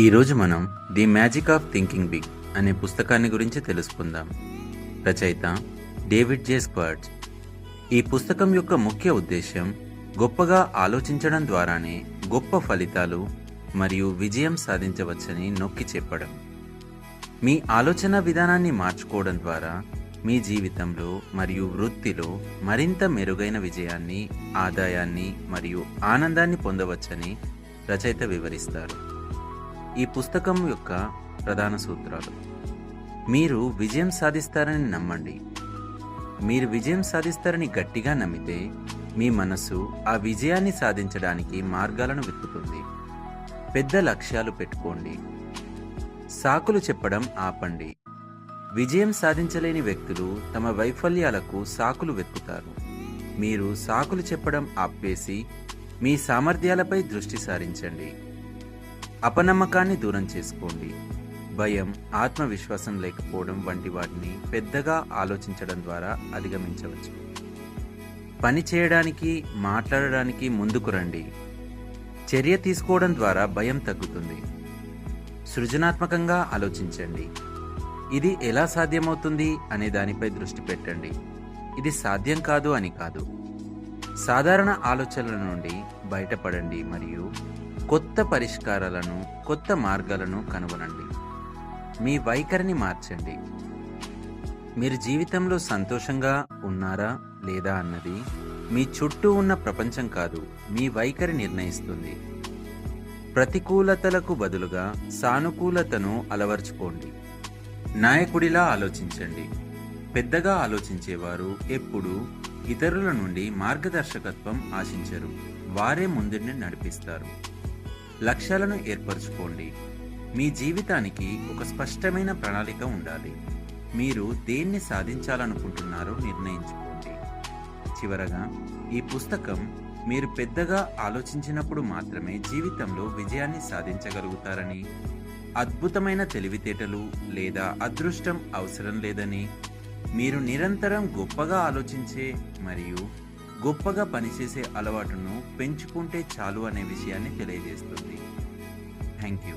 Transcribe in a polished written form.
ఈరోజు మనం the magic of thinking big అనే పుస్తకాన్ని గురించి తెలుసుకుందాం. రచయిత డేవిడ్ జే స్క్వార్ట్జ్. ఈ పుస్తకం యొక్క ముఖ్య ఉద్దేశం గొప్పగా ఆలోచించడం ద్వారానే గొప్ప ఫలితాలు మరియు విజయం సాధించవచ్చని నొక్కి చెప్పడం. మీ ఆలోచన విధానాన్ని మార్చుకోవడం ద్వారా మీ జీవితంలో మరియు వృత్తిలో మరింత మెరుగైన విజయాన్ని, ఆదాయాన్ని మరియు ఆనందాన్ని పొందవచ్చని రచయిత వివరిస్తారు. ఈ పుస్తకం యొక్క ప్రధాన సూత్రాలు: మీరు విజయం సాధిస్తారని నమ్మండి. మీరు విజయం సాధిస్తారని గట్టిగా నమ్మితే మీ మనసు ఆ విజయాన్ని సాధించడానికి మార్గాలను వెతుకుతుంది. పెద్ద లక్ష్యాలు పెట్టుకోండి. సాకులు చెప్పడం ఆపండి. విజయం సాధించలేని వ్యక్తులు తమ వైఫల్యాలకు సాకులు వెతుకుతారు. మీరు సాకులు చెప్పడం ఆపేసి మీ సామర్థ్యాలపై దృష్టి సారించండి. అపనమ్మకాన్ని దూరం చేసుకోండి. భయం, ఆత్మవిశ్వాసం లేకపోవడం వంటి వాటిని పెద్దగా ఆలోచించడం ద్వారా అధిగమించవచ్చు. పని చేయడానికి, మాట్లాడడానికి ముందుకు రండి. చర్య తీసుకోవడం ద్వారా భయం తగ్గుతుంది. సృజనాత్మకంగా ఆలోచించండి. ఇది ఎలా సాధ్యమవుతుంది అనే దానిపై దృష్టి పెట్టండి. ఇది సాధ్యం కాదు అని కాదు. సాధారణ ఆలోచనల నుండి బయటపడండి మరియు కొత్త పరిష్కారాలను, కొత్త మార్గాలను కనుగొనండి. మీ వైఖరిని మార్చండి. మీరు జీవితంలో సంతోషంగా ఉన్నారా లేదా అన్నది మీ చుట్టూ ఉన్న ప్రపంచం కాదు, మీ వైఖరి నిర్ణయిస్తుంది. ప్రతికూలతలకు బదులుగా సానుకూలతను అలవర్చుకోండి. నాయకుడిలా ఆలోచించండి. పెద్దగా ఆలోచించేవారు ఎప్పుడూ ఇతరుల నుండి మార్గదర్శకత్వం ఆశించరు. వారే ముందుని నడిపిస్తారు. లక్ష్యాలను ఏర్పరచుకోండి. మీ జీవితానికి ఒక స్పష్టమైన ప్రణాళిక ఉండాలి. మీరు దేన్ని సాధించాలనుకుంటున్నారో నిర్ణయించుకోండి. చివరగా, ఈ పుస్తకం మీరు పెద్దగా ఆలోచించినప్పుడు మాత్రమే జీవితంలో విజయాన్ని సాధించగలుగుతారని, అద్భుతమైన తెలివితేటలు లేదా అదృష్టం అవసరం లేదని, మీరు నిరంతరం గొప్పగా ఆలోచించే మరియు గొప్పగా పనిచేసే అలవాటును పెంచుకుంటే చాలు అనే విషయాన్ని తెలియజేస్తుంది. Thank you.